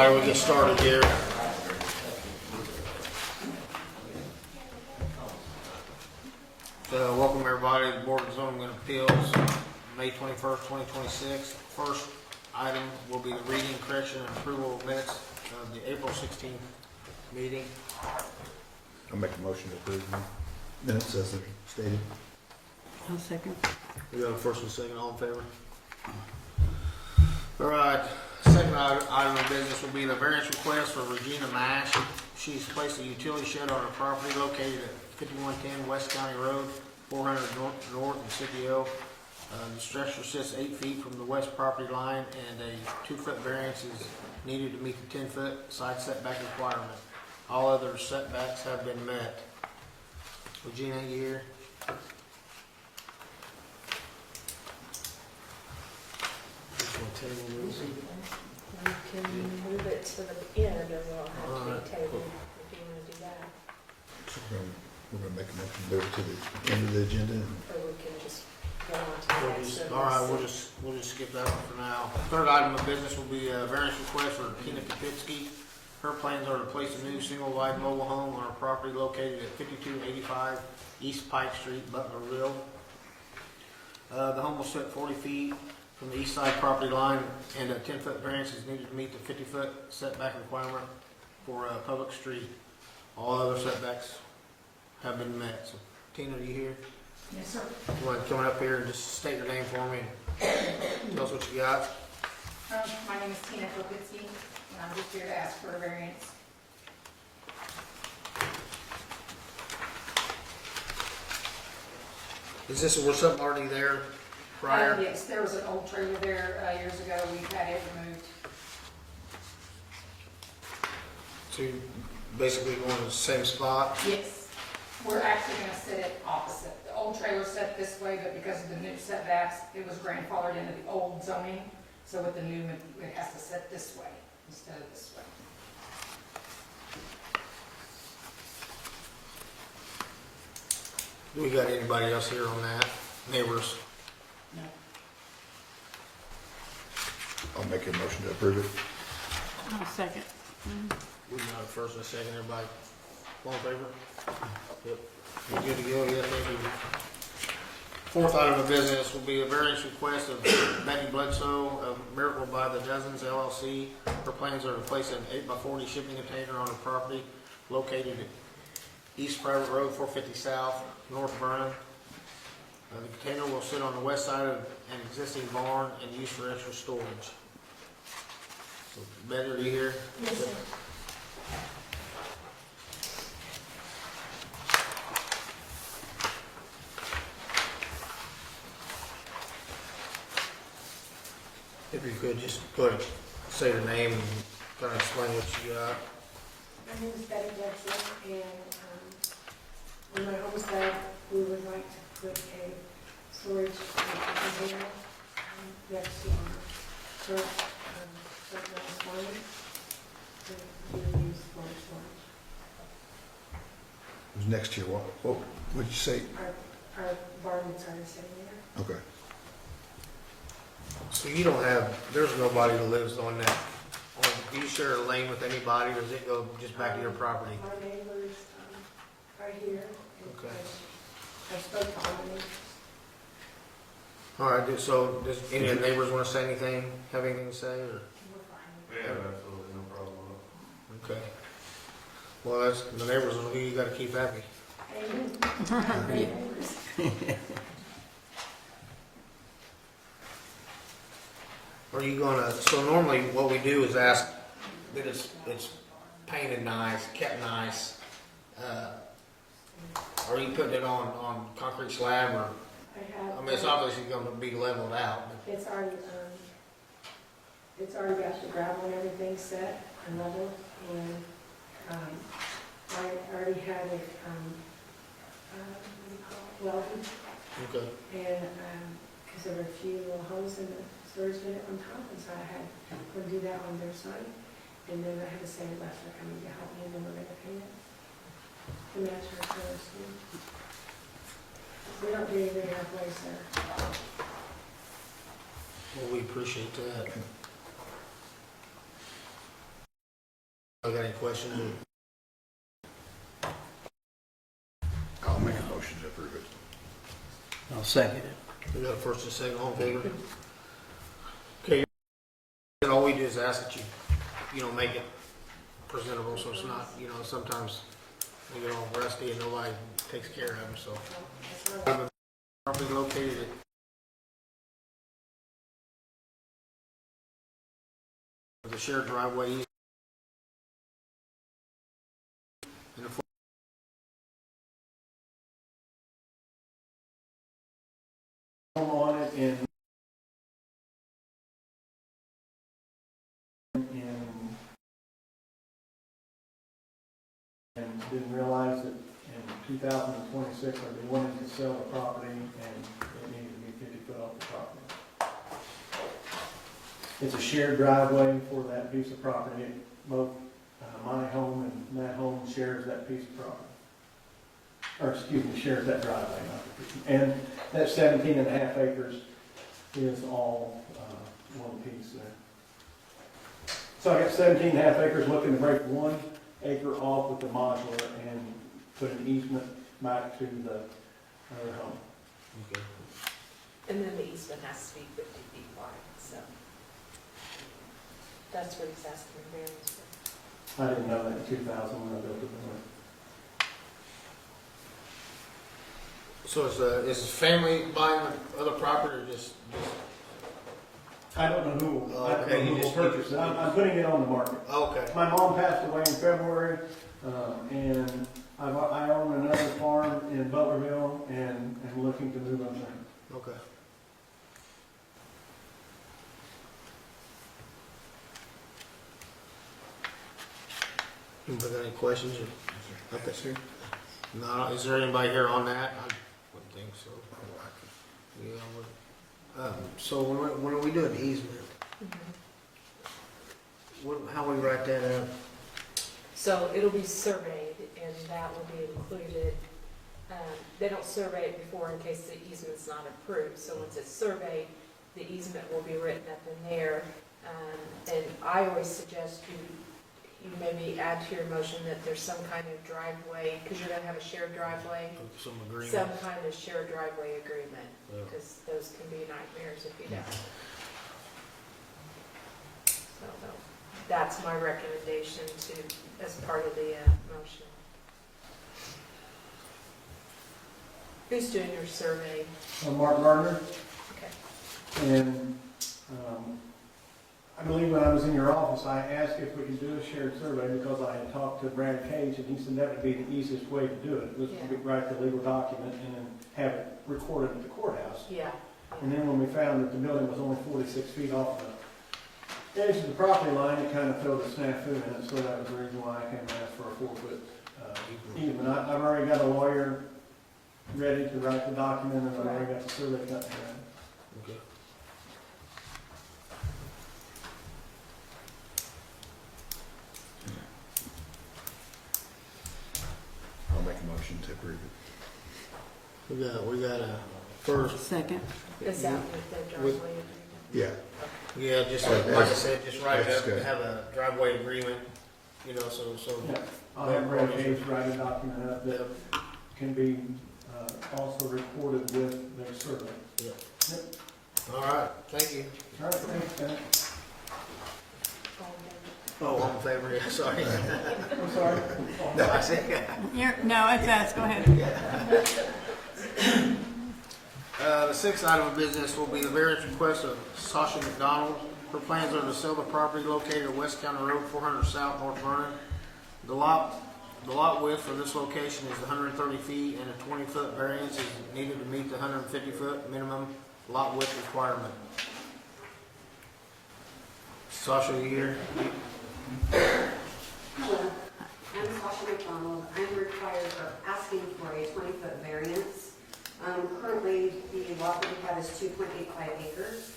Alright, we'll get started here. So, welcome everybody to the Board of Zoning Appeals, May 21st, 2026. First item will be the reading, correction, and approval of minutes of the April 16th meeting. I'll make a motion to approve the minutes as they're stated. I'll second. We got a first and second, all in favor? Alright, second item of business will be the variance request for Regina Mash. She's placed a utility shed on her property located at 5110 West County Road, 400 North in Scipio. The structure sits 8 feet from the west property line, and a 2-foot variance is needed to meet the 10-foot side setback requirement. All other setbacks have been met. Regina, you here? You can move it to the end and we'll have to table if you want to do that. So we're gonna make a motion to move it to the end of the agenda. Or we can just go on to the next one. Alright, we'll just skip that one for now. Third item of business will be a variance request for Tina Kapitsky. Her plans are to place a new single-wide mobile home on her property located at 5285 East Pike Street, Butlerville. The home will sit 40 feet from the east side property line, and a 10-foot variance is needed to meet the 50-foot setback requirement for a public street. All other setbacks have been met. So, Tina, are you here? Yes, sir. You want to come up here and just state your name for me and tell us what you got? My name is Tina Kopitsky, and I'm just here to ask for a variance. Is this, was something already there prior? Yes, there was an old trailer there years ago. We've had it removed. So you basically going to the same spot? Yes. We're actually going to set it opposite. The old trailer set this way, but because of the new setbacks, it was grandfathered into the old zoning. So with the new, it has to set this way instead of this way. Do we got anybody else here on that? Neighbors? No. I'll make a motion to approve it. I'll second. We got a first and a second, everybody. All in favor? Yep. You good to go? Yeah, thank you. Fourth item of business will be a variance request of Betty Bledsoe of Miracle by the Dozens LLC. Her plans are to place an 8x40 shipping container on her property located at East Private Road, 450 South, North Vernon. The container will sit on the west side of an existing barn and used for extra storage. So, Betty, are you here? Yes, sir. If you could just say your name and kind of explain what you got. My name is Betty Bledsoe, and on my homestead, we would like to put a storage container next to our current surplus farm to use for storage. It was next to your what would you say? Our barn is already sitting there. Okay. So you don't have, there's nobody that lives on that. Do you share a lane with anybody, or does it go just back to your property? Our neighbors are here. And Okay. I spoke to all the neighbors. All right, so does any of the neighbors want to say anything, have anything to say, or? We're fine. We have absolutely no problem with Okay. Well, that's, the neighbors are who you gotta keep happy. Amen. Great neighbors. Are you gonna, so normally what we do is ask that it's painted nice, kept nice. Are you putting it on concrete slab, or, I mean, it's obviously gonna be leveled out. It's already got the gravel and everything set and leveled, and, I already had it, what do you call it, welded, Okay. and, because there were a few little holes in the storage unit on top, and so I had to do that on their side, and then I had to send it left for coming to help me, and then we're gonna paint it to match our colors. We don't do anything halfway, sir. Well, we appreciate that. I got any questions? I'll make a motion to approve it. I'll second it. We got a first and second, all in favor? Okay, and all we do is ask that you know, make it presentable, so it's not, you know, sometimes they get all rusty and nobody takes care of them, so. Property located at the shared driveway easement. And the on it and didn't realize that in 2026, I'd be wanting to sell the property and it needed to be 50 foot off the property. It's a shared driveway for that piece of property. Both my home and that home shares that piece of property. Or excuse me, shares that driveway, not the piece. And that 17 and a half acres is all one piece there. So I got 17 and a half acres, looking to break 1 acre off with the modular and put an easement back to the other home. Okay. And then the easement has to be 50 feet wide, so that's what he's asking for variance for. I didn't know that in 2000 when I built the building. So is the family buying the other property or just I don't know who will, I don't know Okay, you who will just- purchase it. I'm putting it on the market. okay, My mom passed away in February, and I own another farm in Butlerville and looking to move up there. okay. Anybody got any questions? Okay, sir. No, is there anybody here on that? I wouldn't think so. Yeah, I would. So when we do an easement, how we write that out? So it'll be surveyed, and that will be included. They don't survey it before in case the easement's not approved, so once it's surveyed, the easement will be written up in there. And I always suggest you maybe add to your motion that there's some kind of driveway, because you're gonna have a shared driveway, Some agreement? some kind of shared driveway agreement, Yeah. because those can be nightmares if you don't. So that's my recommendation as part of the motion. Who's doing your survey? Mark Gardner, Okay. and I believe when I was in your office, I asked if we could do a shared survey because I had talked to Brad Cage, and he said that would be the easiest way to do it, was to write the legal document and then have it recorded at the courthouse. Yeah. And then when we found that the building was only 46 feet off the edge of the property line, it kind of filled a snafu in it, so that was the reason why I came and asked for a 4-foot easement. I've already got a lawyer ready to write the document, and I've already got the survey cut down. Okay. I'll make a motion to approve it. We got a first, Second. Is that with the driveway agreement? Yeah. yeah, just like I said, just write it That's up, good. have a driveway agreement, you know, so. Yeah, I'll have Brad Cage write a document up that Yeah. can be also recorded with their survey. All right, thank you. All right, thanks, Ken. All in favor? Oh, all in favor, yeah, sorry. I'm sorry. No, I said, No, it's us, go ahead. The sixth item of business will be the variance request of Sasha McDonald. Her plans are to sell the property located at West County Road 400 South, North Vernon. The lot width for this location is 130 feet, and a 20-foot variance is needed to meet the 150-foot minimum lot width requirement. Sasha, you here? Hello, I'm Sasha McDonald. I'm required or asking for a 20-foot variance. Currently, the lot that we have is 2.85 acres.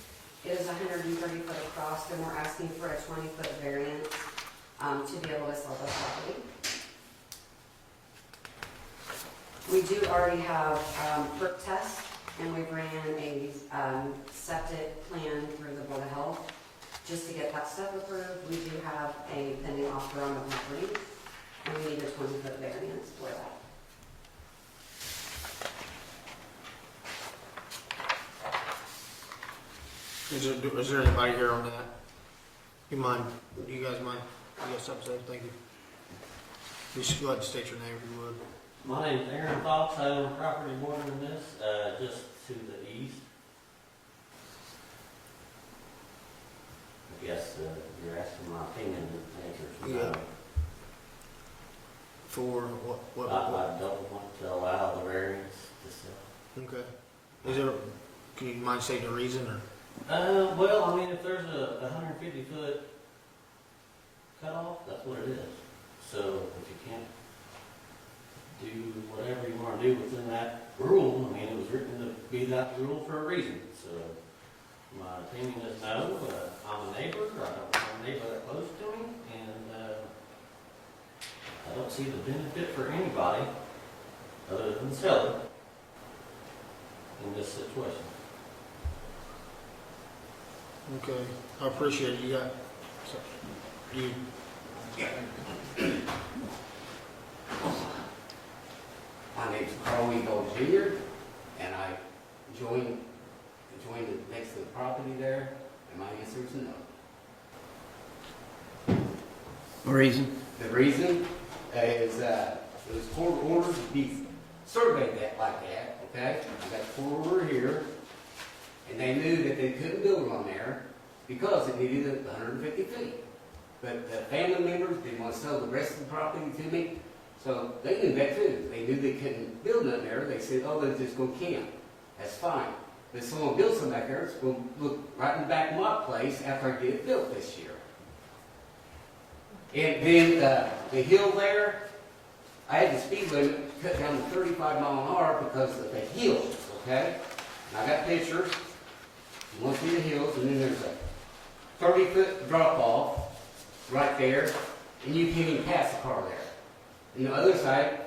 It is 130 foot across, and we're asking for a 20-foot variance to be able to sell the property. We do already have perk test, and we ran a septic plan through the Board of Health just to get that stuff approved, we do have a pending offer on the property, and we need a 20-foot variance for that. Is there anybody here on that? You mind, do you guys mind? You got something to say? Thank you. Just go ahead and state your name if you would. My name's Aaron Fox. I own a property bordering this, just to the east. I guess you're asking my opinion, the answer is no. Yeah. For what? I don't want to allow the variance to sell. Okay. Is there, can you mind stating the reason or? Well, I mean, if there's a 150-foot cutoff, that's what it is. So if you can't do whatever you want to do within that rule, I mean, it was written to be that rule for a reason. So my opinion is no. I'm a neighbor. I don't have a neighbor that close to me, and I don't see the benefit for anybody other than the seller in this situation. Okay, I appreciate it. You got, so, you, My name's Carl Eagle Jr., and I joined next to the property there, and my answer is no. Reason? The reason is, it was court ordered to be surveyed that like that, okay? I got the court order here, and they knew that they couldn't build on there because it needed 150 feet. But the family members didn't want to sell the rest of the property to me, so they knew that too. They knew they couldn't build nothing there. They said, oh, they're just going to camp. That's fine. But someone built some back there, it's going to look right in the back of my place after I get it built this year. And then the hill there, I had the speed limit cut down to 35 miles an hour because of the hills, okay? And I got pictures. You want to see the hills, and then there's a 30-foot drop-off right there, and you can't even pass a car there. And the other side,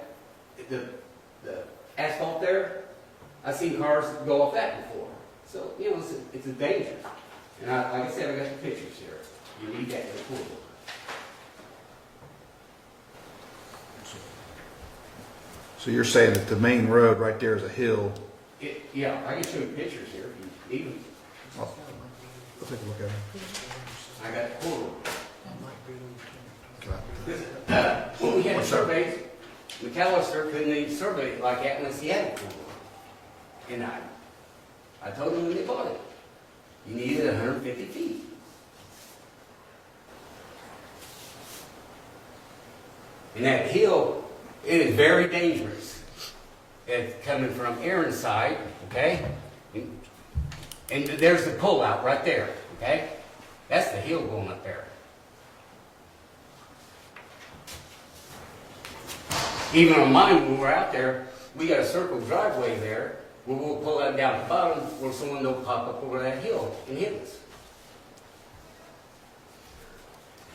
the asphalt there, I've seen cars go off that before. So, you know, it's a danger. And like I said, I got the pictures here. You need that to the pool. So you're saying that the main road right there is a hill? Yeah, I can show you pictures here if you need them. I'll take a look at it. I got the pool. Okay. When we had surveys, McAllister couldn't even survey it like that unless he had a pool. And I told them when they bought it, you needed 150 feet. And that hill, it is very dangerous. It's coming from Aaron's side, okay? And there's the pull-out right there, okay? That's the hill going up there. Even on mine, when we're out there, we got a circle driveway there where we'll pull that down to the bottom where someone don't pop up over that hill and hit us.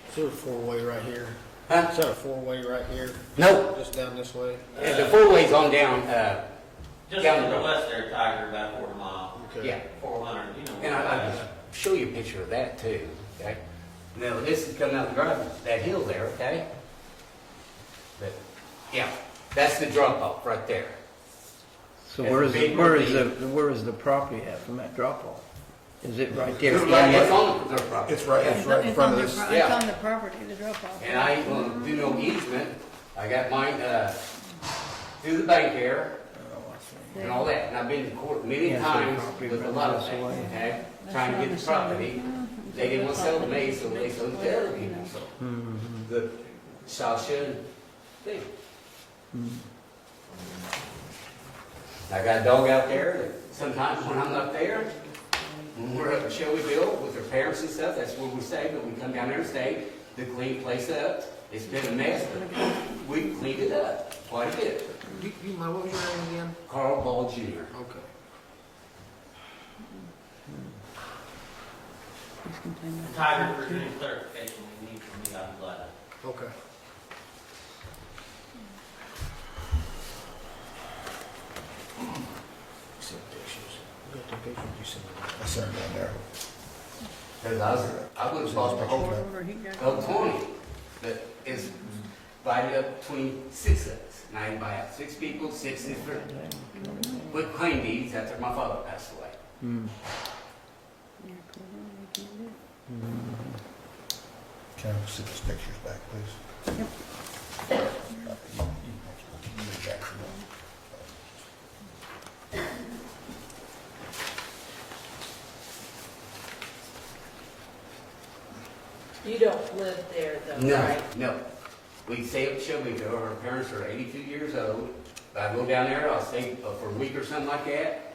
is there a four-way right here? Huh? Is that a four-way right here? No, Just down this way? the four-way's on down, Just down to the the road. west there, Tiger, about 4 miles. Okay. Yeah. 400, you know. And I'll just show you a picture of that too, okay? Now, this is coming out the drive, that hill there, okay? But, yeah, that's the drop-off right there. So That's where a is, big where is ravine. where is the property at from that drop off? Is it right there? It's on their property. It's right in front of this. Yeah. It's on the property, the drop-off. And I ain't gonna do no easement. I got mine, through the bank there and all that. And I've been to court many Yeah, so the times property with a runs lot of this things, way. okay? Trying to get the property. They didn't want to sell to me, so they sold it to other people, so. The Sasha thing. I got a dog out there that sometimes when I'm not there, when we're up in Shelbyville with their parents and stuff, that's where we stay, but we come down there and stay to clean the place up. It's been a mess, but we cleaned it up quite a bit. You mind, what was your name again? Carl Ball Jr. Okay. Tiger, if there's any clarification we need from me, I'd be glad. Okay. See the pictures. You got the pictures you sent me? I sent it down there. Because I would have bought the whole, of 20, that is divided up between 6 of us. And I can buy out 6 people, 6 different, with claim deeds after my father passed away. Can I see those pictures back, please? You don't live there though, No, right? no. We stay up Shelbyville. Our parents are 82 years old. I go down there, I'll stay for a week or something like that,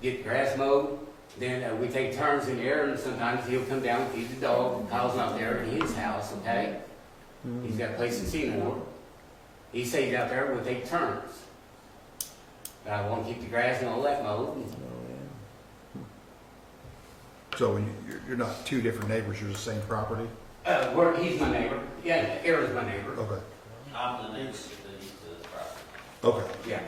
get grass mowed. Then we take turns in there, and sometimes he'll come down and feed the dog. Kyle's out there in his house, okay? He's got a place in Seymour. He stays out there, we'll take turns. But I want to keep the grass and all that mowed. So when you're not two different neighbors, you're the same property? He's my neighbor. Yeah, Aaron's my neighbor. Okay, I'm the next to the property. okay. Yeah.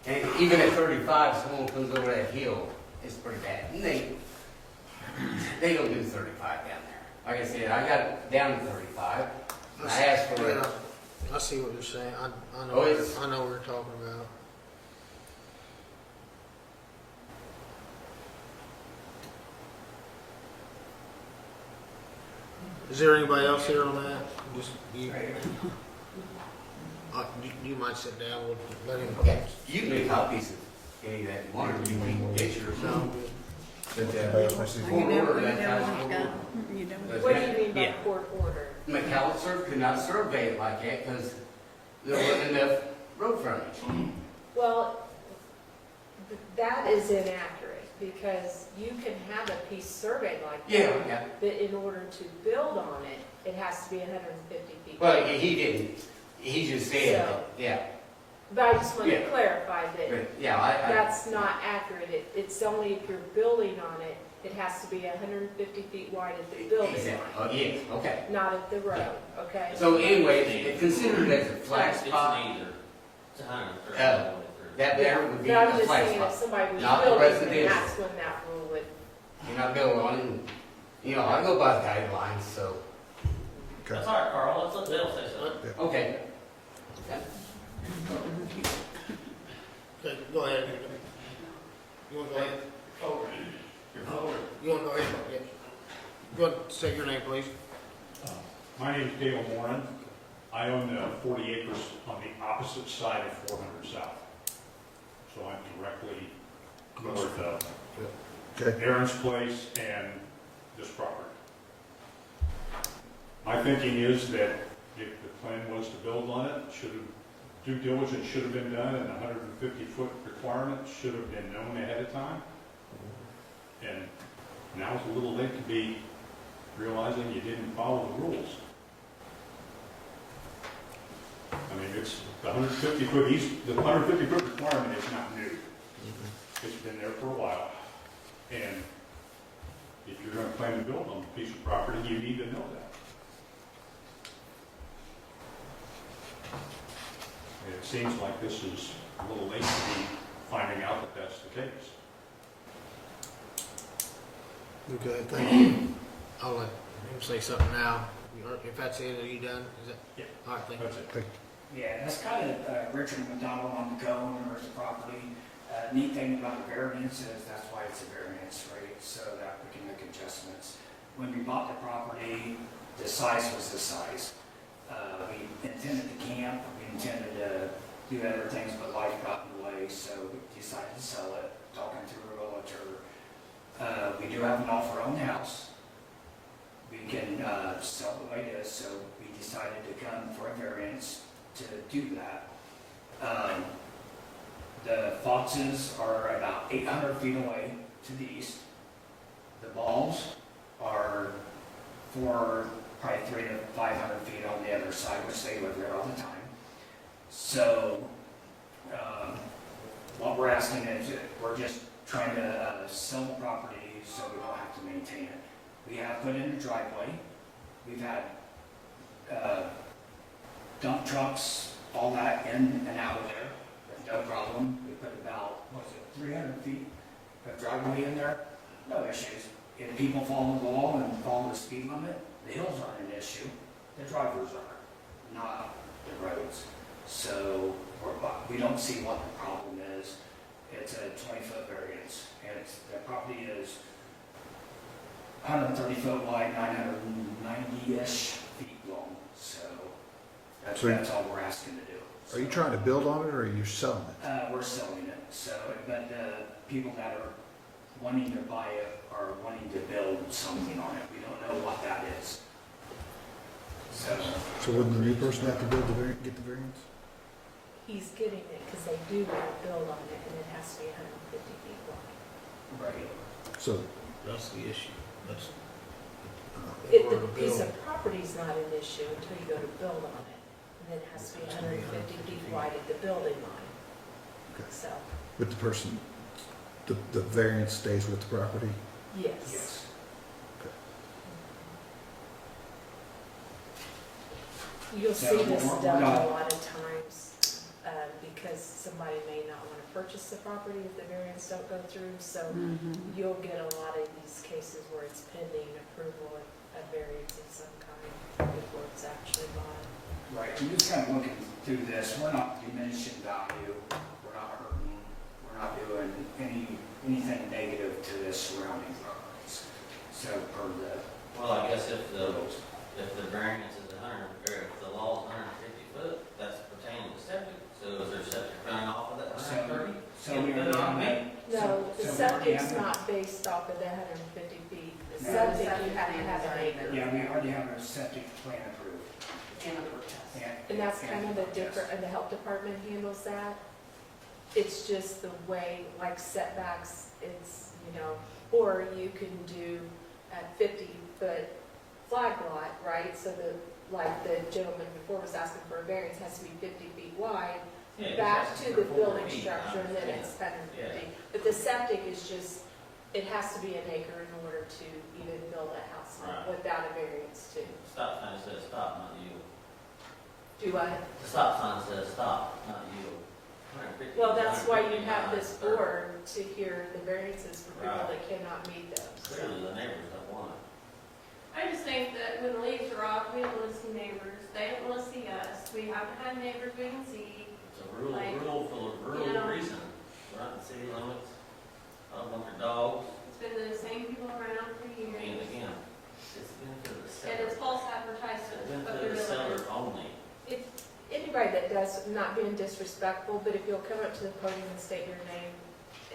And even at 35, someone comes over that hill, it's pretty bad. And they don't do 35 down there. Like I said, I got it down to 35. I asked for it. Yeah, I see what you're saying. I know, Oh, it's- I know what you're talking about. Is there anybody else here on that? Just you. You might sit down, we'll let him. Okay, you can make copies of any of that you want, or you can picture or something. But, Anybody else want to see? court order, that has What do you mean by court order? McAllister could not survey it like that because there wasn't enough road frontage. Well, that is inaccurate because you can have a piece surveyed like that. Yeah. But in order to build on it, it has to be 150 feet. Well, he didn't. He just said, So- yeah. But I just want to Yeah. clarify that But, yeah, I that's not accurate. It's only if you're building on it, it has to be 150 feet wide at the building exactly. Oh, line, yes, okay. not at the road, okay? So anyway, it's considered as a flat It's spot. neither. It's 130. That there would be But I'm a just flat saying if spot. somebody was Not building, then residential. that's when that rule would, You're not building on it. And, you know, I go by the guidelines, so, Okay. That's all right, Carl, let's let Bill say something. okay. Okay, go ahead. You want to go ahead? You want to go ahead? Yeah. Go ahead and say your name, please. My name is Dale Moran. I own 40 acres on the opposite side of 400 South. So I'm directly north of Okay. Aaron's place and this property. My thinking is that if the plan was to build on it, due diligence should have been done, and the 150-foot requirement should have been known ahead of time. And now it's a little late to be realizing you didn't follow the rules. I mean, it's the 150-foot requirement is not new. It's been there for a while. And if you're going to plan to build on a piece of property, you need to know that. And it seems like this is a little late to be finding out that that's the case. Okay, thank you. I'll let him say something now. If that's it, are you done? Is that? Yeah. All right, thank you. That's it. Yeah, that's kind of Richard McDonald on the co-owner of the property. Neat thing about a variance is that's why it's a variance, right? So that we can make adjustments. When we bought the property, the size was the size. We intended to camp, we intended to do other things, but life got in the way, so we decided to sell it, talking to a realtor. We do have an offer on the house. We can sell it the way it is, so we decided to come for a variance to do that. The foxes are about 800 feet away to the east. The balls are probably 300 to 500 feet on the other side, which they live there all the time. So what we're asking is we're just trying to sell the property so we don't have to maintain it. We have put in a driveway. We've had dump trucks, all that in and out of there, no problem. We put about, 300 feet a driveway in there, no issues. If people follow the law and follow the speed limit, the hills aren't an issue, the drivers are, not the roads. So, we don't see what the problem is. It's a 20-foot variance, and the property is 130 foot wide, 990-ish feet long, so So- that's all we're asking to do. Are you trying to build on it or are you selling it? We're selling it, so, but the people that are wanting to buy it are wanting to build something on it. We don't know what that is. So, So wouldn't the new person have to build get the variance? He's getting it because they do want to build on it, and it has to be 150 feet wide. right. So, That's the issue. That's. The piece of property's not an issue until you go to build on it, and then it has to be 150 feet wide at the building line. Okay. So, with the person, the variance stays with the property? yes. Yes. You'll So see this we're done not- a lot of times, because somebody may not want to purchase the property if the variance don't go through, so you'll get a lot of these cases where it's pending approval of variance of some kind before it's actually bought. Right, we're just kind of looking through this, we're not diminishing value, we're not hurting, we're not doing anything negative to the surrounding properties. So per the, Well, I guess if the variance is 100, or if the law is 150 foot, that's pertaining to septic, so is there septic running off of that 130? so we already have that. No, the so we already septic's have that. not based off of the 150 feet. The No. septic, you have to have an acre. Yeah, we already have our septic plan approved. And a protest. And that's kind of the different, and the health department handles that. It's just the way, like setbacks, it's, or you can do a 50-foot flag lot, right? So like the gentleman before was asking for a variance, has to be 50 feet wide, Yeah, back it's to for the 40 building feet, structure, and then yeah. it's 150. Yeah. But the septic is just, it has to be an acre in order to even build a house on it Right. without a variance too. Stop sign says stop, not yield. Do I? The stop sign says stop, not yield. 150, Well, that's why you 150, have this 130. board to hear the variances for people Right. that cannot meet those. Clearly, the neighbors don't want it. I just think that when the leaves are off, we don't want to see neighbors, they don't want to see us, we have to have neighbors we can see. It's a rural, Like, for a rural you know. reason. We're not in city limits. I don't want their dogs. It's been the same people around for I mean, years. again, it's been for the And seller. it's false It's advertisement been of for the seller the only. If anybody that does, not being disrespectful, but if you'll come up to the podium and state your name,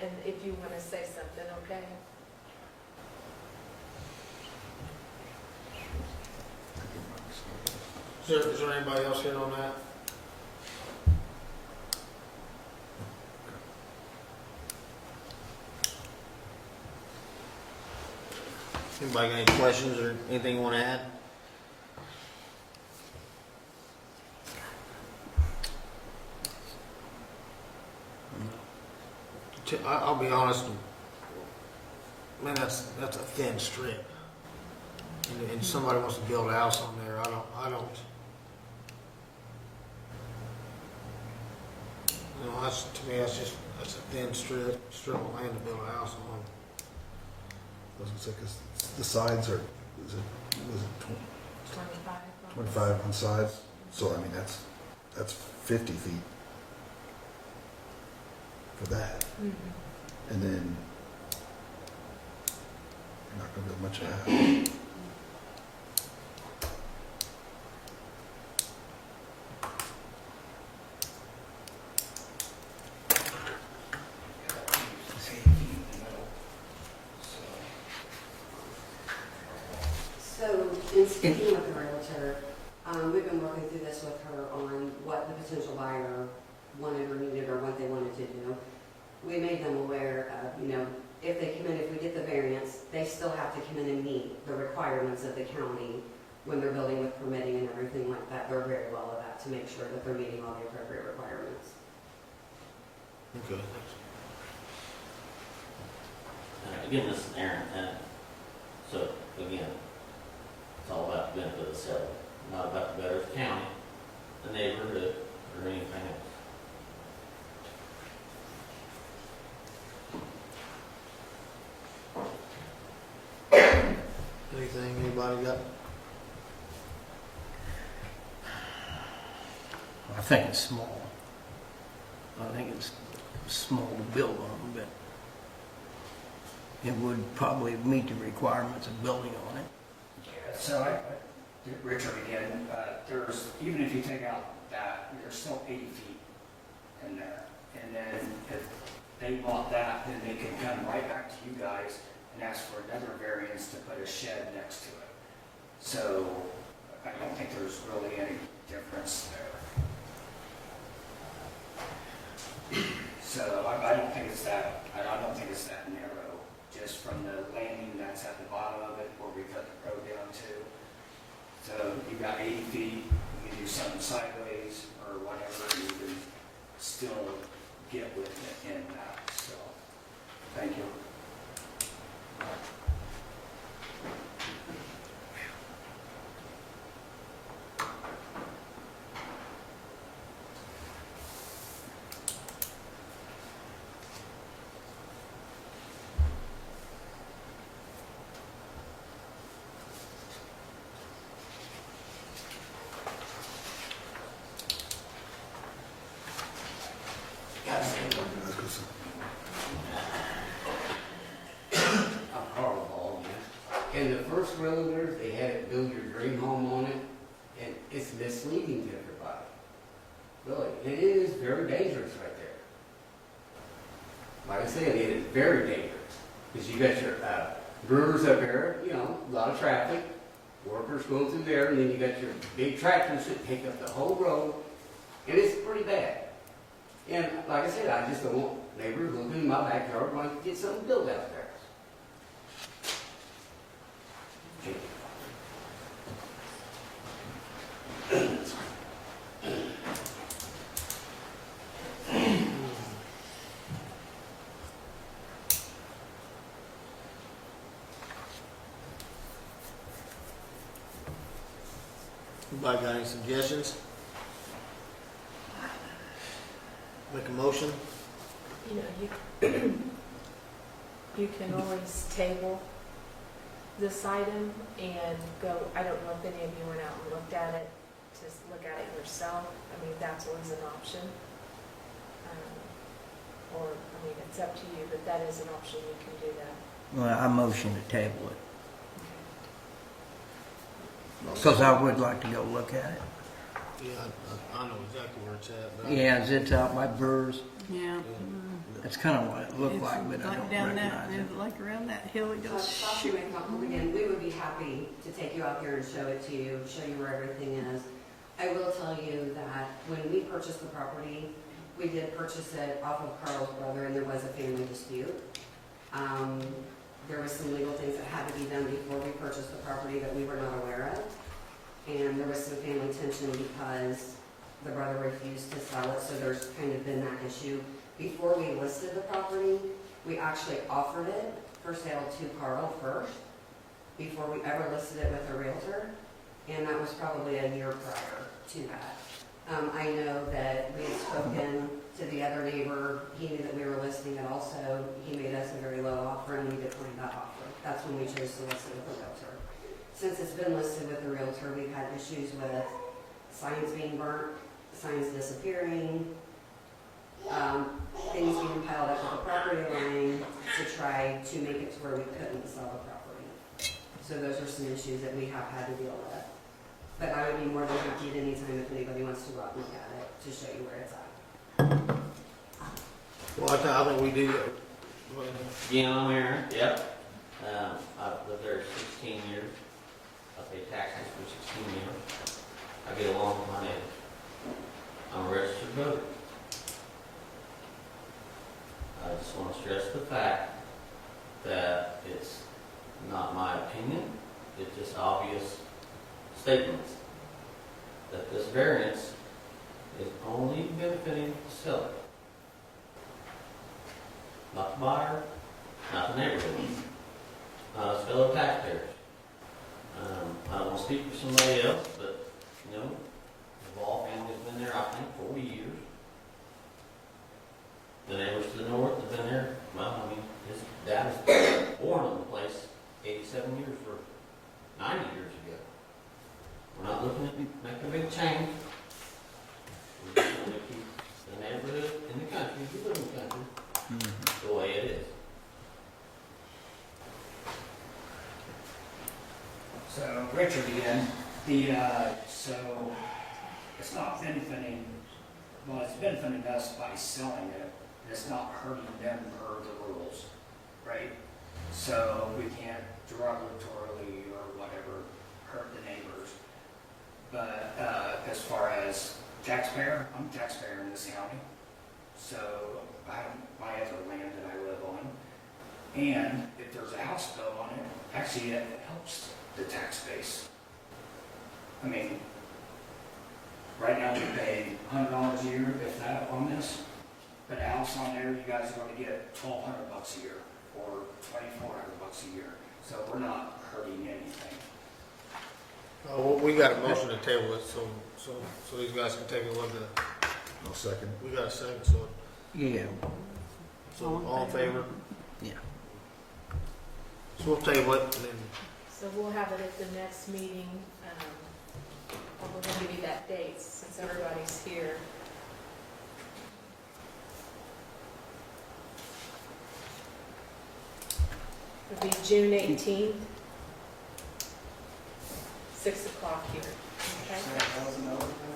and if you want to say something, okay? Is there anybody else here on that? Anybody got any questions or anything you want to add? I'll be honest, man, that's a thin strip. And somebody wants to build a house on there, I don't. To me, that's a thin strip of land to build a house on. I was gonna say, 'cause the sides are, was it 25. 25 on sides? So, I mean, that's 50 feet for that. Mhm. And then you're not gonna build much of a house. So, in speaking with the realtor, we've been working through this with her on what the potential buyer wanted or needed or what they wanted to do. We made them aware of, if they come in, if we get the variance, they still have to come in and meet the requirements of the county when they're building with permitting and everything like that. They're very well of that to make sure that they're meeting all the appropriate requirements. Okay, thanks. Again, this is Aaron, and so, again, it's all about the benefit of the seller, not about the better of the county, the neighborhood, or anything else. Anybody got? I think it's small. I think it's small to build on, but it would probably meet the requirements of building on it. Yeah, so Richard again, even if you take out that, there's still 80 feet in there. And then if they bought that, then they could come right back to you guys and ask for another variance to put a shed next to it. So I don't think there's really any difference there. So I don't think it's that, I don't think it's that narrow, just from the landing that's at the bottom of it where we cut the road down to. So you've got 80 feet, you can do something sideways or whatever, you can still get with it in that, so, thank you. I'm horrible, man. And the first realtors, they had it build your dream home on it, and it's misleading to everybody. Really, it is very dangerous right there. Like I said, it is very dangerous. Because you got your brewers up there, you know, a lot of traffic, workers going through there, and then you got your big tractors that take up the whole road, and it's pretty bad. And like I said, I just don't want neighbors looking in my backyard wanting to get something built out there. Anybody got any suggestions? Make a motion? You know, you can always table this item and go, I don't know if any of you went out and looked at it, just look at it yourself. I mean, that's always an option. Or, I mean, it's up to you, but that is an option, you can do that. Well, I motion to table it. Because I would like to go look at it. Yeah, I know exactly where it's at. But Yeah, it's out by Burrs. Yeah. That's kind of what it looked It's like, but I don't down that, recognize it. and like around that hill, it goes Sasha shoot. McDonald again, we would be happy to take you out there and show it to you, show you where everything is. I will tell you that when we purchased the property, we did purchase it off of Carl's brother, and there was a family dispute. There was some legal things that had to be done before we purchased the property that we were not aware of. And there was some family tension because the brother refused to sell it, so there's kind of been that issue. Before we listed the property, we actually offered it for sale to Carl first, before we ever listed it with a realtor, and that was probably a year prior to that. I know that we had spoken to the other neighbor, he knew that we were listing it also, he made us a very low offer, and we declined that offer. That's when we chose to list it with a realtor. Since it's been listed with a realtor, we've had issues with signs being burnt, signs disappearing, things being piled up at the property line to try to make it to where we couldn't sell the property. So those are some issues that we have had to deal with. But I would be more than happy at any time if anybody wants to go out and look at it to show you where it's at. well, I think we do. Yeah, I'm Aaron. Yep. I've lived there 16 years. I pay taxes for 16 years. I get along with my neighbors. I'm a registered voter. I just want to stress the fact that it's not my opinion, it's just obvious statements that this variance is only benefiting the seller, not the buyer, not the neighborhood, not us fellow taxpayers. I don't want to speak for somebody else, but, you know, the Ball family's been there, I think, 40 years. The neighbors to the north have been there, well, I mean, his dad was born on the place 87 years for 90 years ago. We're not looking at making a big change. We're just going to keep the neighborhood in the country, if you live in the country, the way it is. So, Richard again, so, it's not benefiting, well, it's benefiting us by selling it, it's not hurting them per the rules, right? So, we can't derogatorily or whatever hurt the neighbors. But, as far as taxpayer, I'm a taxpayer in this county, so I have my other land that I live on. And if there's a house built on it, actually it helps the tax base. I mean, right now we pay $100 a year, if that, on this. But a house on there, you guys are going to get $1,200 a year or $2,400 a year. So we're not hurting anything. Well, we got a motion to table it, so these guys can take a look at it. I'll second. We got a second, so, Yeah. all in favor? Yeah. So we'll table it, and then, So we'll have it at the next meeting. We're gonna give you that date since everybody's here. It'll be June 18th, 6 o'clock here, okay?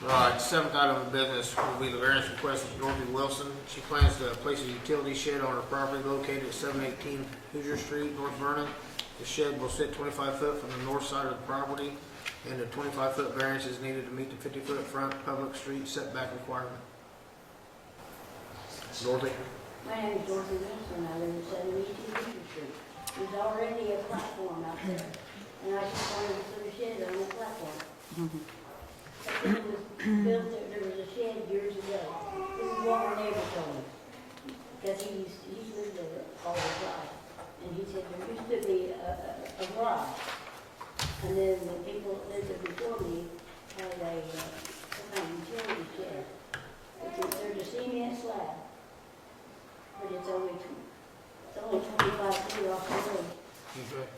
all right, seventh item of business will be the variance request of Dorothy Wilson. She plans to place a utility shed on her property located at 718 Hoosier Street, North Vernon. The shed will sit 25 foot from the north side of the property, and the 25-foot variance is needed to meet the 50-foot front public street setback requirement. Dorothy? My name is Dorothy Wilson, I live at 718 Beaver Street. There's already a platform out there, and I just wanted to put a shed on the platform. It was built, there was a shed years ago. This is what our neighbor told me, because he's lived there all his life. And he said there used to be a garage, and then the people that lived there before me had some kind of utility shed. There's a cement slab, but it's only 25 feet off the road. Okay.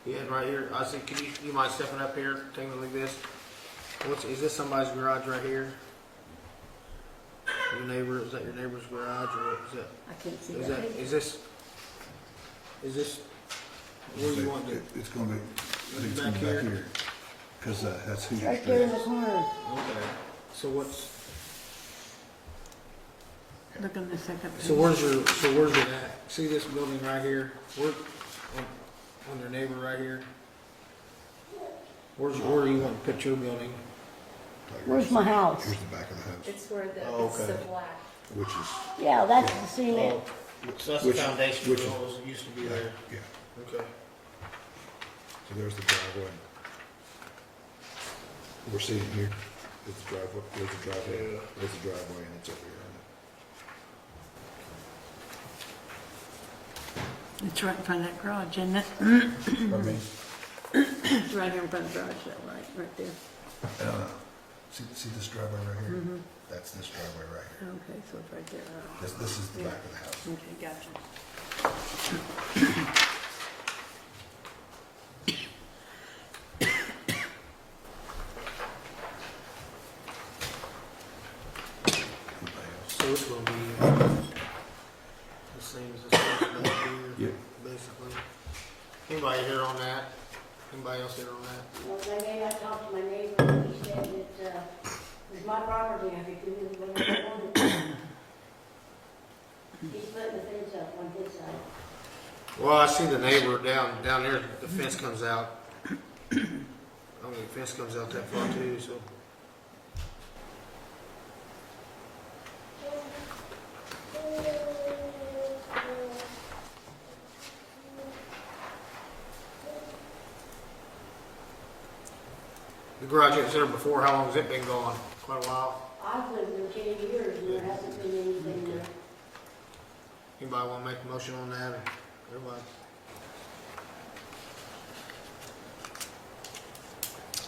Yeah, right here, I see, you mind stepping up here, taking a look at this? Is this somebody's garage right here? Your neighbor, is that your neighbor's garage, or is that? I can't see Is that. that, is this, where you want to? It's gonna be, I think it's Back gonna be back here? here, cause that's Hoosier Right there in the Street. corner. Okay. So what's, Look on the second page. so where's it at? See this building right here? Where, on your neighbor right here? Where do you want to put your building? Where's my house? Here's the back of the house, It's where Oh, it's the okay. black. which is, Yeah, that's the cement. So that's the Which- foundation which of is- what was, used to be there. yeah, Okay. so there's the driveway. We're seeing here, it's the driveway, there's the driveway, Yeah. there's the driveway, and it's over here. It's right in front of that garage, isn't it? Pardon me? It's right here in front of the garage, that right there. See this driveway right here? Mhm. That's this driveway right here. Okay, so it's right there. This is the Yeah. back of the house. Okay, gotcha. Anybody else? So it's gonna be the same as this one back here, Yep. basically. Anybody here on that? Anybody else here on that? Well, maybe I talked to my neighbor, and he said that, it's my property, I could do whatever I wanted. He's putting the fence up on his side. Well, I see the neighbor down there, the fence comes out. I mean, the fence comes out that far too, so. The garage that was there before, how long has it been gone? Quite a while. I've lived there 10 years, and there hasn't been anything there. Anybody wanna make a motion on that, or everybody?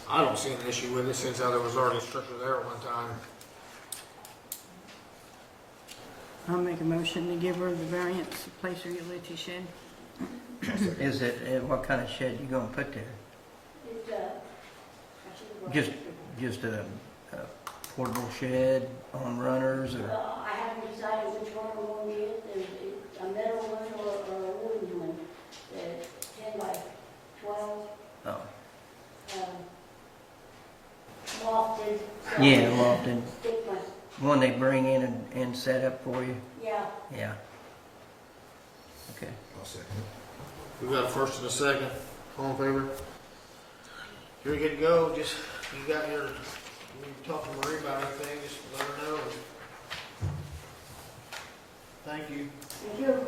I don't see an issue with it since there was already a structure there at one time. I'll make a motion to give her the variance to place her utility shed. Is it, what kind of shed you gonna put there? Just a portable shed on runners or? I haven't decided which one I'm going to get, a metal one or a wooden one, 10 by 12, Oh, lofted. so yeah, lofted. Stick my, One they bring in and set up for you? yeah. Yeah. Okay. I'll second it. We got a first and a second. All in favor? You're good to go. Just, you got your, when you talk to Marie about anything, just let her know. Thank you. Thank you.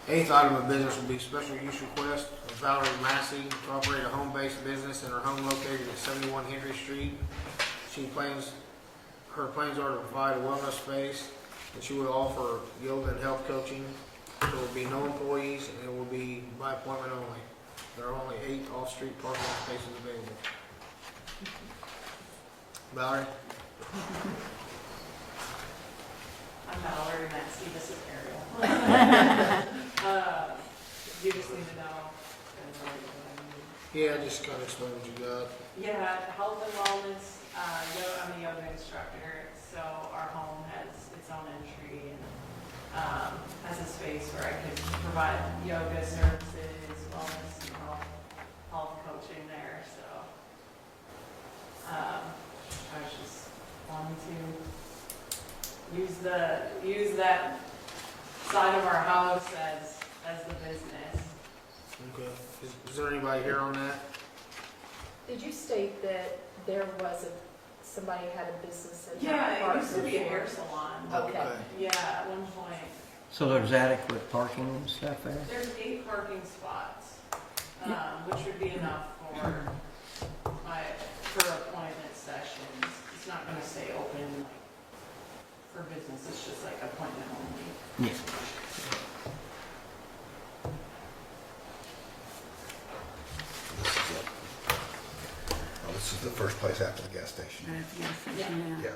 Eighth item of business will be special use request of Valerie Massey to operate a home-based business in her home located at 71 Henry Street. Her plans are to provide a wellness space, and she will offer yoga and health coaching. There will be no employees, and it will be by appointment only. There are only 8 off-street parking spaces available. Valerie? I'm Valerie Maxey, this is Ariel. You just need to know. Yeah, just kind of explain what you got. Yeah, health and wellness, I'm a yoga instructor, so our home has its own entry and has a space where I can provide yoga services, wellness and health coaching there, so. I was just wanting to use that side of our house as the business. Okay. Is there anybody here on that? Did you state that there was somebody had a business in that Yeah, park it used to be a before? hair salon. Okay. Yeah, at one point. So there's adequate parking and stuff there? There's 8 parking spots, which would be enough for appointment sessions. It's not gonna stay open for business, it's just like appointment only. Yeah. This is the first place after the gas station. Yeah.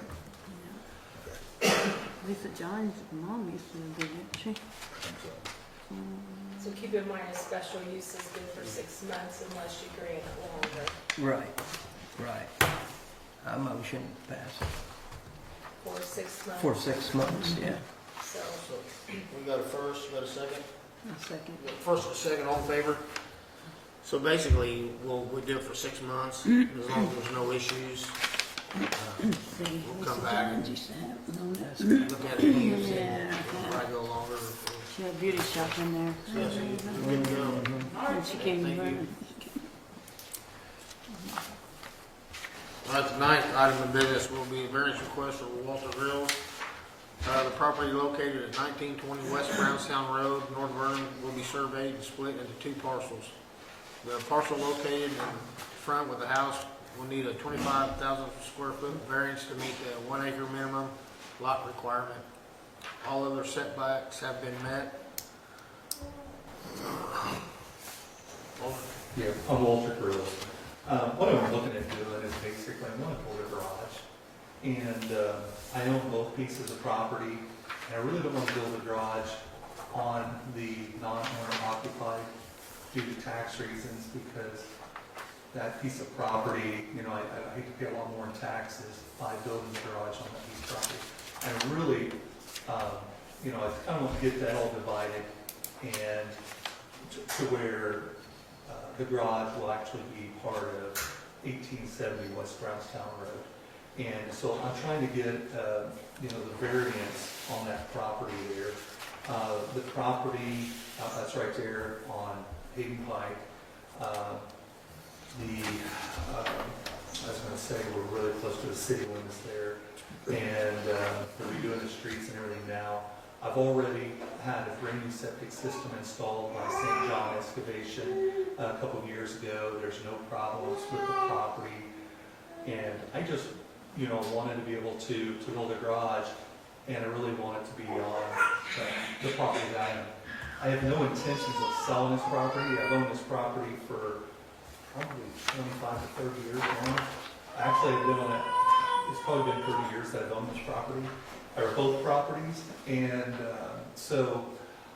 Okay, Lisa John's mom used to live there, didn't she? I think so. So keep in mind, a special use is good for 6 months unless you grant it longer. Right. I motion pass it. For 6 months. For 6 months, yeah. So, So, we got a first, we got a second? A second. We got a first and a second, all in favor? So basically, we do it for 6 months, as long as there's no issues. See, We'll come Lisa back. John's used to have it on it. Look at it again, see, Yeah, if I go longer. she had a beauty shop in there. Yes, you're good to go. And she came Thank you. running. All right, the ninth item of business will be a variance request for Walter Grills. The property located at 1920 West Brownstown Road, North Vernon, will be surveyed and split into 2 parcels. The parcel located in front with the house will need a 25,000 square foot variance to meet the 1 acre minimum lot requirement. All other setbacks have been met. Yeah, I'm Walter Grills. What I'm looking at doing is basically I want to build a garage. And I own both pieces of property. And I really don't want to build a garage on the non-owner occupied due to tax reasons because that piece of property, you know, I hate to pay a lot more in taxes by building the garage on that piece of property. And really, you know, I kind of want to get that all divided and to where the garage will actually be part of 1870 West Brownstown Road. And so I'm trying to get, you know, the variance on that property there. The property, that's right there on Hayden Pike. I was going to say we're really close to the city limits there. And they're redoing the streets and everything now. I've already had a brand new septic system installed by St. John Excavation a couple of years ago. There's no problems with the property. And I just, you know, wanted to be able to build a garage, and I really want it to be on the property that I have no intentions of selling this property. I've owned this property for probably 25 to 30 years now. Actually, I've been on it, it's probably been 30 years that I've owned this property, or both properties. And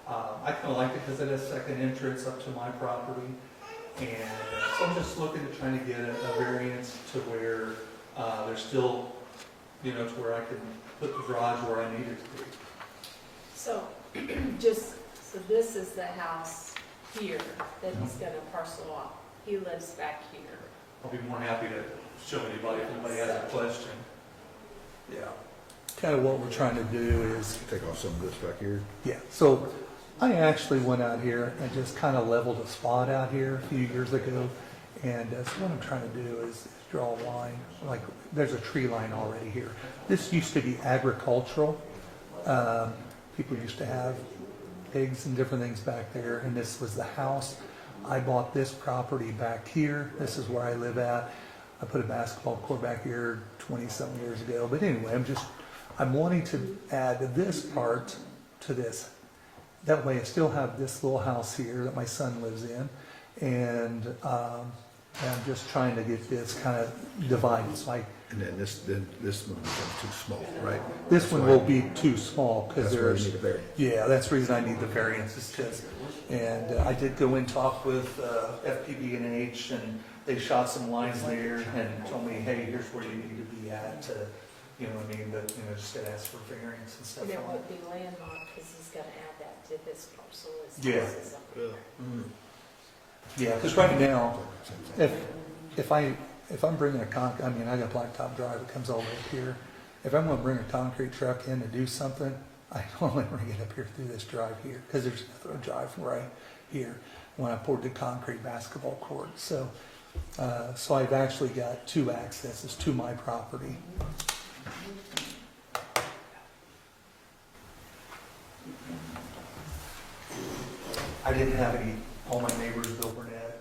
I kind of like it because it has second entrance up to my property. And so I'm just looking at trying to get a variance to where there's still, to where I can put the garage where I need it to be. So, so this is the house here that he's gonna parcel off. He lives back here. I'll be more happy to show anybody if anybody has a question. Yeah. Kind of what we're trying to do is, Take off some of this back here. yeah, so I actually went out here and just kind of leveled a spot out here a few years ago. And so what I'm trying to do is draw a line, like there's a tree line already here. This used to be agricultural. People used to have pigs and different things back there, and this was the house. I bought this property back here. This is where I live at. I put a basketball court back here 20-something years ago. But anyway, I'm wanting to add this part to this. That way I still have this little house here that my son lives in. And I'm just trying to get this kind of divided. So And then this one becomes too small, right? this one will be too small because That's where you there's, need a variance. yeah, that's the reason I need the variances because, and I did go and talk with FPB&H and they shot some lines there and told me, hey, here's where you need to be at to, you know what I mean, but, just to ask for variance and stuff. And it on won't it. be landlocked because he's gonna add that to his parcel. His Yeah. house is up there. Yeah, because right now, if I'm bringing a I got a blacktop drive that comes all the way up here. If I'm gonna bring a concrete truck in to do something, I normally bring it up here through this drive here, because there's a drive right here when I poured the concrete basketball court. So I've actually got two accesses to my property. I didn't have all my neighbors, Bill Burnett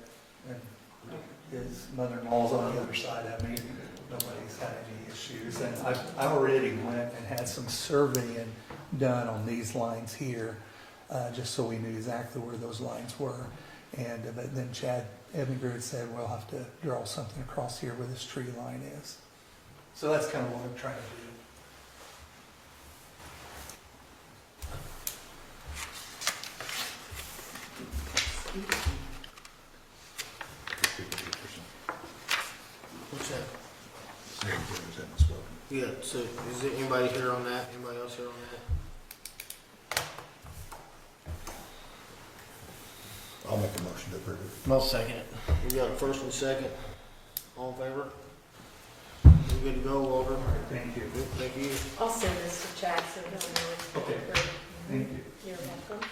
and his mother-in-law's on the other side of me. Nobody's had any issues. And I already went and had some surveying done on these lines here, just so we knew exactly where those lines were. And but then Chad Evinger had said, we'll have to draw something across here where this tree line is. So that's kind of what I'm trying to do. What's that? Same thing as that spoken. Yeah, so is there anybody here on that? Anybody else here on that? I'll make a motion to approve it. I'll second it. We got a first and second. All in favor? You good to go, Walter? Thank you. Good, thank you. I'll send this to Chad so he'll know it's been Okay. approved. Thank you. You're welcome.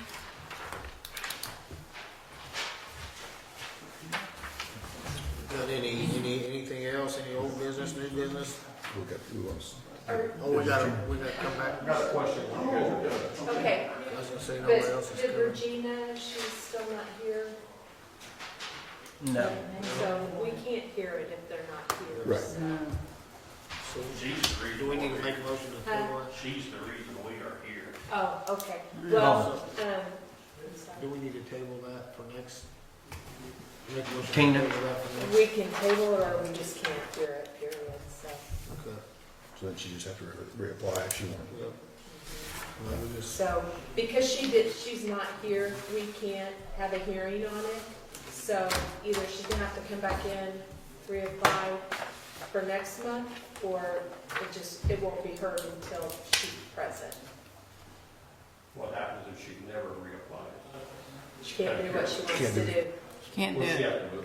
Got anything else? Any old business, new business? We got, who wants? Oh, we gotta come back. I got a question when you guys are done. Okay, I was gonna say nobody else but is did coming. Regina, she's still not here? No. So we can't hear it if they're not here. Right. so- So, She's the reason. do we need to make a motion to table it? She's the reason we are here. Oh, okay. Well, Do we need to table that for next? Make a motion to Tina? table that for next? we can table it or we just can't hear it, period, so. Okay. So then she just have to reapply if she wants. Yep. Well, we just, So, because she's not here, we can't have a hearing on it. So either she's gonna have to come back in, reapply for next month, or it won't be heard until she's present. What happens if she never reapplies? She can't do what she wants Can't to do do. Can't do What's she it. have to do?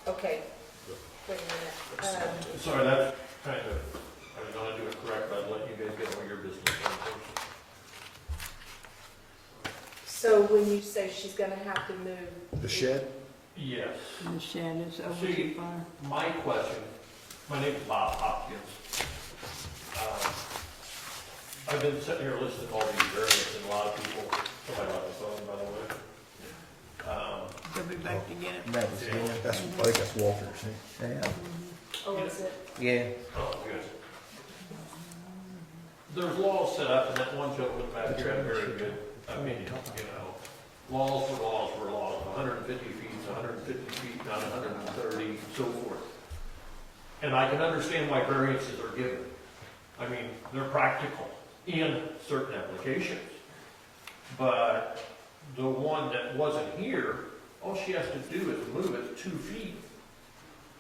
Okay. Wait a minute. Sorry, that's kind of, I was gonna do it correct, but I'd let you guys get all your business done first. So when you say she's gonna have to move. The shed? Yes. The shed is over See, too far. my question, my name's Bob Hopkins. I've been sitting here listening to all these variants, and a lot of people, somebody left the phone, by the way. They'll be back to get it. That was good. I think that's Walter's. Yeah. Oh, is it? Yeah. Oh, good. There's laws set up, and that one gentleman back here had very good opinion, you know. Laws were laws, 150 feet, 150 feet, not 130, so forth. And I can understand why variances are given. I mean, they're practical in certain applications. But the one that wasn't here, all she has to do is move it 2 feet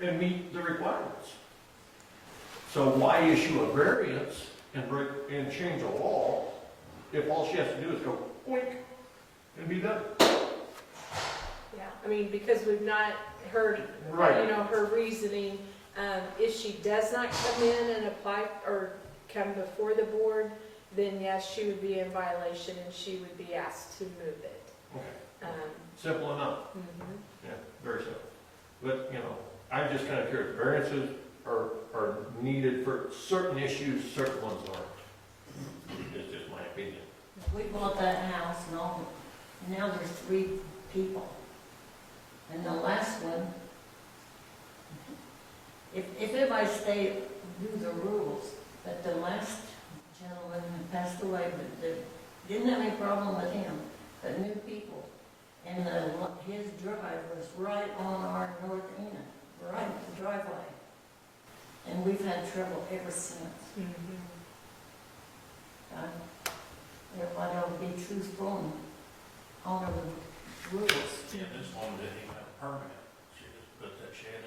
and meet the requirements. So why issue a variance and change a law if all she has to do is go oink and be done? Yeah, I mean, because we've not heard, Right. you know, her reasoning. If she does not come in and apply or come before the board, then yes, she would be in violation and she would be asked to move it. Okay. Simple enough. Mhm. Yeah, very simple. But, you know, I'm just kind of curious. Variances are needed for certain issues, certain ones aren't. It's just my opinion. We bought that house and all, now there's 3 people. And the last one, if everybody stayed, do the rules, but the last gentleman who passed away, but didn't have any problem with him, but new people. And his drive was right on our north end, right at the driveway. And we've had trouble ever since. Everybody ought to be truthful and honor the rules. Yeah, this one didn't even have a permit. She just put that shed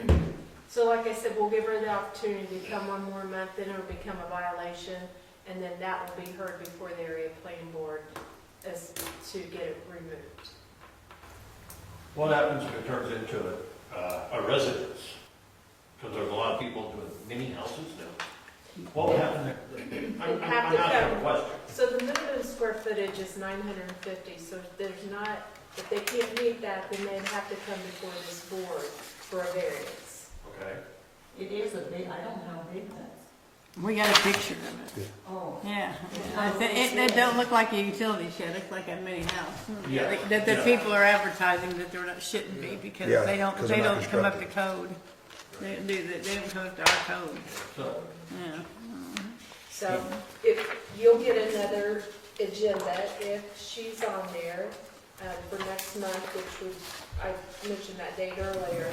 in. So like I said, we'll give her the opportunity to come one more month, then it'll become a violation, and then that will be heard before the area planning board as to get it removed. What happens if it turns into a residence? Because there's a lot of people doing mini houses now. What would happen there? I'm Have to asking a come. question. So the minimum square footage is 950, so if there's not, if they can't meet that, then they'd have to come before this board for a variance. Okay. It is a big, I don't know how big that is. We got a picture of it. Oh. Yeah. It don't look like a utility shed, it looks like a mini house. Yeah. That the Yeah. people are advertising that they're not, shouldn't be, because Yeah, they 'cause don't they're not come up to constructed. code. They don't come up to our code, So, yeah. So if, you'll get another agenda if she's on there for next month, which was, I mentioned that date earlier.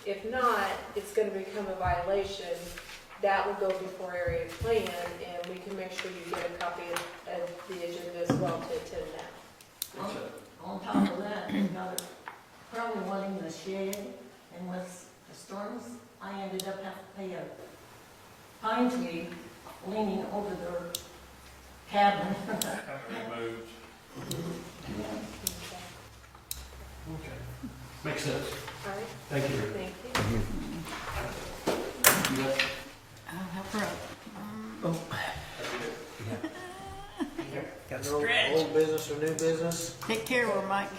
If not, it's gonna become a violation. That will go before area plan, and we can make sure you get a copy of the agenda as well to attend that. On top of that, they got it, probably wanting the shed, and with the storms, I ended up having to pay a pine tree leaning over their cabin. removed. Okay. Makes sense. All right, Thank you. thank you. I'll help her out. Got No stretch. old business or new business? Take care of her, Mike.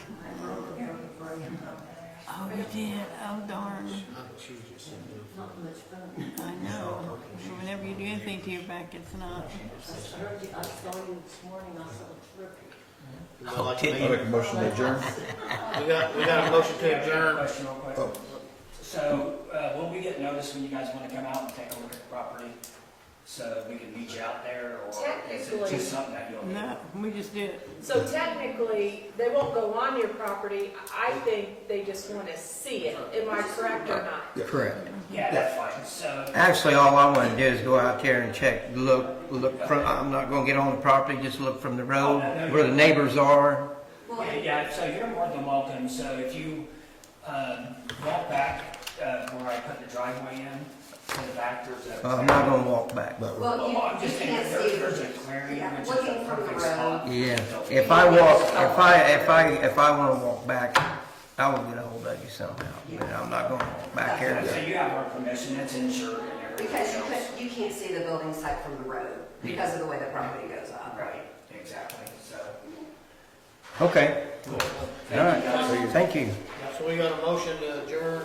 Oh, you did, oh darn. She just said no. Not much fun. I know. Whenever you do anything to your back, it's not. I saw you this morning, I saw the turkey. You know, like I me. make a motion to adjourn. We got a motion to adjourn. Question real quick. Oh. So, will we get notice when you guys want to come out and take a look at the property? So we can meet you out there, or is it Technically- just something that you'll do? No, we just did it. So technically, they won't go on your property. I think they just want to see it. Am I correct or not? Correct. Yeah, that's fine. So, Actually, all I want to do is go out there and check, look from, I'm not going to get on the property, just look from the road, where the neighbors are. yeah, so you're more than welcome. So if you walk back where I put the driveway in, to the back, there's a... I'm not going to walk back. Well, I'm you just saying, can't see. there's a clearing, Yeah, which is looking a from the perfect road. spot. Yeah, if I want to walk back, I will get a hold of you somehow, but I'm not going to walk back here. So you have our permission, it's insured and everything Because else. you can't see the building site from the road because of the way the property goes up. Right, exactly, so. Okay, all right, thank you. So we got a motion to adjourn